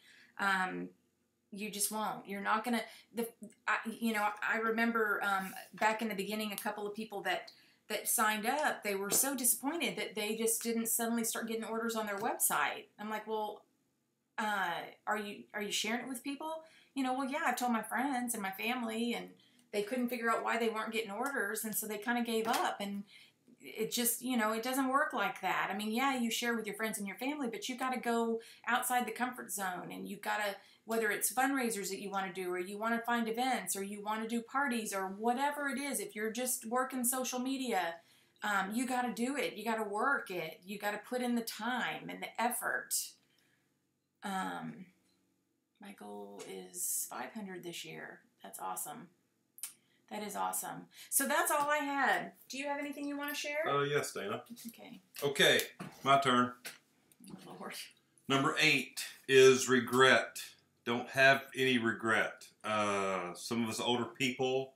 Speaker 1: You just won't. You're not gonna. I remember back in the beginning, a couple of people that signed up, they were so disappointed that they just didn't suddenly start getting orders on their website. I'm like, well, are you sharing it with people? Well, yeah, I've told my friends and my family, and they couldn't figure out why they weren't getting orders, and so they kind of gave up. And it just, it doesn't work like that. I mean, yeah, you share with your friends and your family, but you got to go outside the comfort zone, and you got to, whether it's fundraisers that you want to do, or you want to find events, or you want to do parties, or whatever it is. If you're just working social media, you got to do it. You got to work it. You got to put in the time and the effort. My goal is 500 this year. That's awesome. That is awesome. So that's all I had. Do you have anything you want to share?
Speaker 2: Yes, Dana.
Speaker 1: Okay.
Speaker 2: Okay, my turn.
Speaker 1: Oh, Lord.
Speaker 2: Number 8 is regret. Don't have any regret. Some of us older people,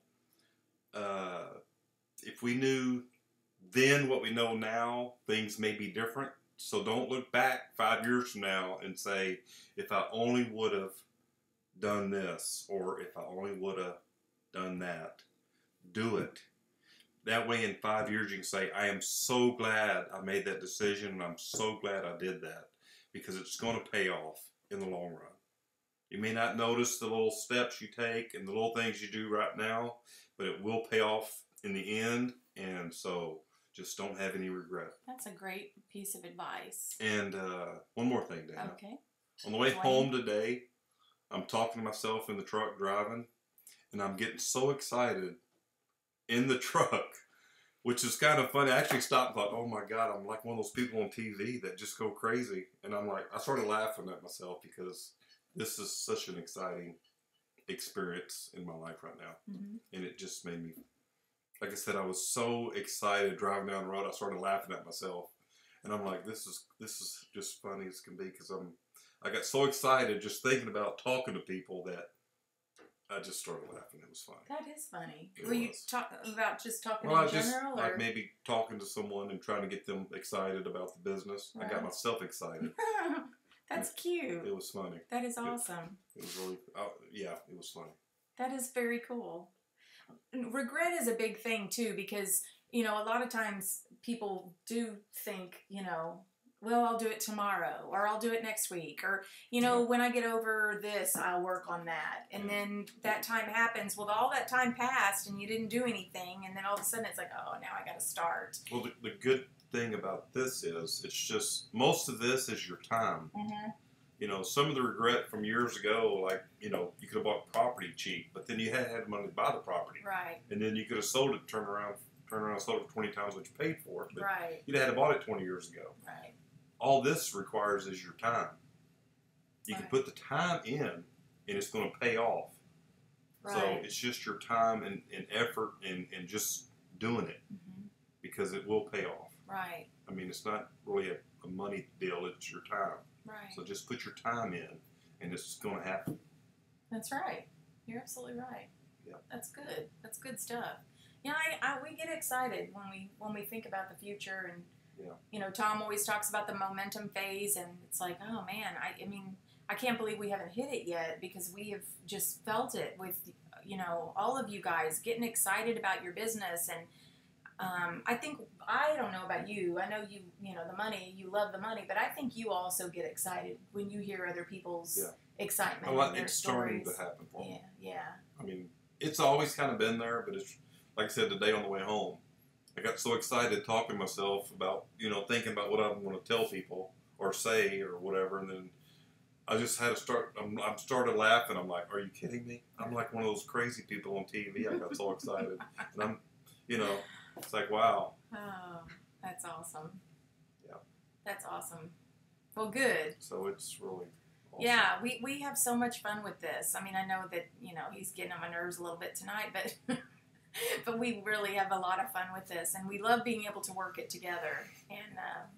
Speaker 2: if we knew then what we know now, things may be different. So don't look back 5 years from now and say, if I only would have done this, or if I only would have done that. Do it. That way in 5 years you can say, I am so glad I made that decision, and I'm so glad I did that, because it's going to pay off in the long run. You may not notice the little steps you take and the little things you do right now, but it will pay off in the end, and so just don't have any regret.
Speaker 1: That's a great piece of advice.
Speaker 2: And one more thing, Dana.
Speaker 1: Okay.
Speaker 2: On the way
Speaker 1: Duane.
Speaker 2: home today, I'm talking to myself in the truck driving, and I'm getting so excited in the truck, which is kind of funny. I actually stopped and thought, oh my God, I'm like one of those people on TV that just go crazy. And I'm like, I started laughing at myself because this is such an exciting experience in my life right now.
Speaker 1: Mm-hmm.
Speaker 2: And it just made me, like I said, I was so excited driving down the road, I started laughing at myself. And I'm like, this is just funny as can be, because I got so excited just thinking about talking to people that I just started laughing. It was funny.
Speaker 1: That is funny.
Speaker 2: It
Speaker 1: Were you
Speaker 2: was.
Speaker 1: about just talking
Speaker 2: Well,
Speaker 1: in
Speaker 2: I just
Speaker 1: general?
Speaker 2: like
Speaker 1: Or?
Speaker 2: maybe talking to someone and trying to get them excited about the business. I got
Speaker 1: Right.
Speaker 2: myself excited.
Speaker 1: That's cute.
Speaker 2: It was funny.
Speaker 1: That is awesome.
Speaker 2: It was really, yeah, it was funny.
Speaker 1: That is very cool. Regret is a big thing too, because, a lot of times people do think, well, I'll do it tomorrow, or I'll do it next week, or, when I get over this, I'll work on that. And then that time happens. Well, all that time passed and you didn't do anything. And then all of a sudden it's like, oh, now I got to start.
Speaker 2: Well, the good thing about this is it's just, most of this is your time.
Speaker 1: Mm-hmm.
Speaker 2: Some of the regret from years ago, like, you could have bought property cheap, but then you had money to buy the property.
Speaker 1: Right.
Speaker 2: And then you could have sold it, turned around and sold it for 20 times what you paid for it. But
Speaker 1: Right.
Speaker 2: you'd have had to bought it 20 years ago.
Speaker 1: Right.
Speaker 2: All this requires is your time. You can
Speaker 1: Right.
Speaker 2: put the time in, and it's going to pay off. So
Speaker 1: Right.
Speaker 2: it's just your time and effort and just doing it,
Speaker 1: Mm-hmm.
Speaker 2: because it will pay off.
Speaker 1: Right.
Speaker 2: I mean, it's not really a money deal, it's your time.
Speaker 1: Right.
Speaker 2: So just put your time in, and it's going to happen.
Speaker 1: That's right. You're absolutely right.
Speaker 2: Yeah.
Speaker 1: That's good. That's good stuff. Yeah, we get excited when we think about the future, and Tom always talks about the momentum phase, and it's like, oh man, I mean, I can't believe we haven't hit it yet, because we have just felt it with all of you guys getting excited about your business. And I don't know about you. I know you the money, you love the money, but I think you also get excited when you hear other people's excitement and their
Speaker 2: it's
Speaker 1: stories.
Speaker 2: starting to happen for me.
Speaker 1: Yeah.
Speaker 2: I mean, it's always kind of been there, but it's, like I said, today on the way home, I got so excited talking to myself about, thinking about what I want to tell people or say or whatever, and then I just had to start, I started laughing. I'm like, are you kidding me? I'm like one of those crazy people on TV. I got so excited. And I'm, it's like, wow.
Speaker 1: Oh, that's awesome.
Speaker 2: Yeah.
Speaker 1: That's awesome. Well, good.
Speaker 2: So it's really awesome.
Speaker 1: Yeah, we have so much fun with this. I mean, I know that, he's getting on my nerves a little bit tonight, but but we really have a lot of fun with this, and we love being able to work it together.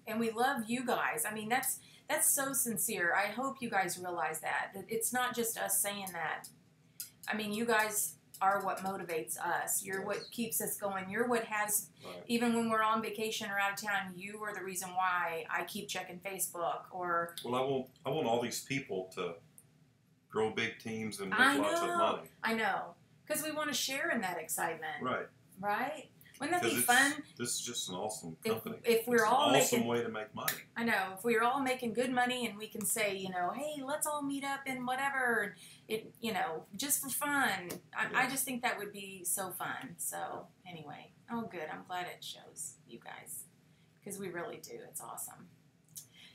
Speaker 1: And we love you guys. I mean, that's so sincere. I hope you guys realize that it's not just us saying that. I mean, you guys are what motivates us. You're what keeps us going. You're what has, even when we're on vacation or out of town, you are the reason why I keep checking Facebook or.
Speaker 2: Well, I want all these people to grow big teams and
Speaker 1: I
Speaker 2: make lots of
Speaker 1: know.
Speaker 2: money.
Speaker 1: I know. Because we want to share in that excitement.
Speaker 2: Right.
Speaker 1: Right? Wouldn't that be
Speaker 2: 'Cause
Speaker 1: fun?
Speaker 2: This is just an awesome company.
Speaker 1: If we're
Speaker 2: it's
Speaker 1: all
Speaker 2: an awesome
Speaker 1: making,
Speaker 2: way to make money.
Speaker 1: I know, if we're all making good money and we can say, you know, hey, let's all meet up in whatever, it, you know, just for fun. I just think that would be so fun. So anyway, oh good, I'm glad it shows you guys because we really do. It's awesome.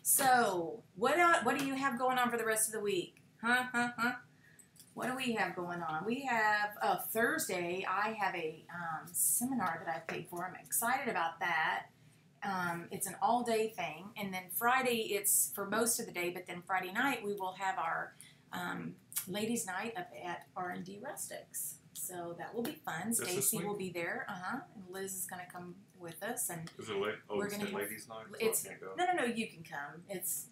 Speaker 1: So what do you have going on for the rest of the week? Huh? What do we have going on? We have Thursday. I have a seminar that I paid for. I'm excited about that. It's an all-day thing, and then Friday it's for most of the day. But then Friday night we will have our ladies' night up at R&D Rustics. So that will be fun. Stacy will be there, and Liz is going to come with us, and
Speaker 2: Is it late? Oh,
Speaker 1: we're
Speaker 2: it's
Speaker 1: gonna have-
Speaker 2: ladies' night. So
Speaker 1: it's
Speaker 2: I can't go.
Speaker 1: no. You can come.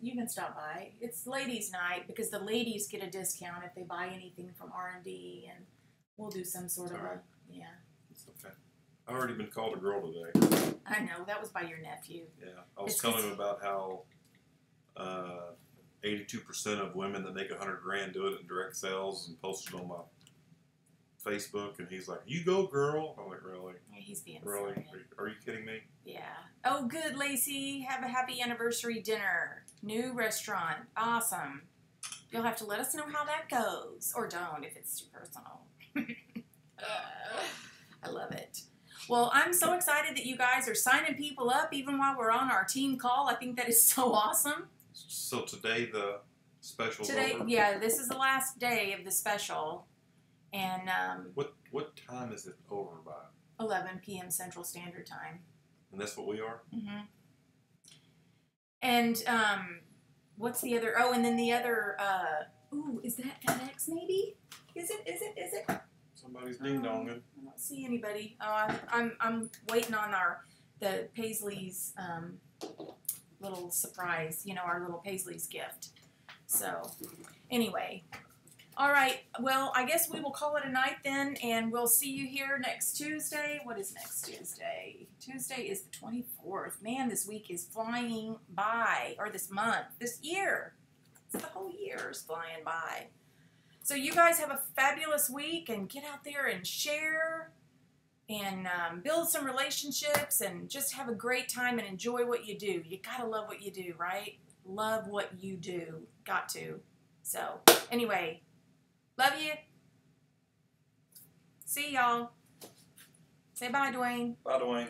Speaker 1: You can stop by. It's ladies' night because the ladies get a discount if they buy anything from R&D, and we'll do some sort of
Speaker 2: All right.
Speaker 1: yeah.
Speaker 2: It's okay. I've already been called a girl today.
Speaker 1: I know that was by your nephew.
Speaker 2: Yeah, I was
Speaker 1: It's
Speaker 2: telling
Speaker 1: just-
Speaker 2: him about how 82% of women that make $100,000 do it in direct sales and post it on my Facebook, and he's like, "You go, girl." I'm like, "Really?
Speaker 1: Yeah, he's being
Speaker 2: Really?
Speaker 1: silly.
Speaker 2: Are you kidding me?"
Speaker 1: Yeah. Oh, good, Lacey. Have a happy anniversary dinner. New restaurant. Awesome. You'll have to let us know how that goes, or don't if it's too personal. I love it. Well, I'm so excited that you guys are signing people up even while we're on our team call. I think that is so awesome.
Speaker 2: So today the special's
Speaker 1: Today,
Speaker 2: over?
Speaker 1: yeah, this is the last day of the special, and
Speaker 2: What time is it over by?
Speaker 1: 11 p.m. Central Standard Time.
Speaker 2: And that's what we are?
Speaker 1: Mm-hmm. And what's the other? Oh, and then the other. Is that FedEx? Maybe? Is it?
Speaker 2: Somebody's ding-donging.
Speaker 1: I don't see anybody. Oh, I'm waiting on the Paisley's little surprise. You know, our little Paisley's gift. So, anyway. All right. Well, I guess we will call it a night then, and we'll see you here next Tuesday. What is next Tuesday? Tuesday is the 24th. Man, this week is flying by, or this month, this year. It's the whole year is flying by. So you guys have a fabulous week, and get out there and share and build some relationships and just have a great time and enjoy what you do. You got to love what you do, right? Love what you do. Got to. So, anyway, love you. See y'all. Say bye, Duane.
Speaker 2: Bye, Duane.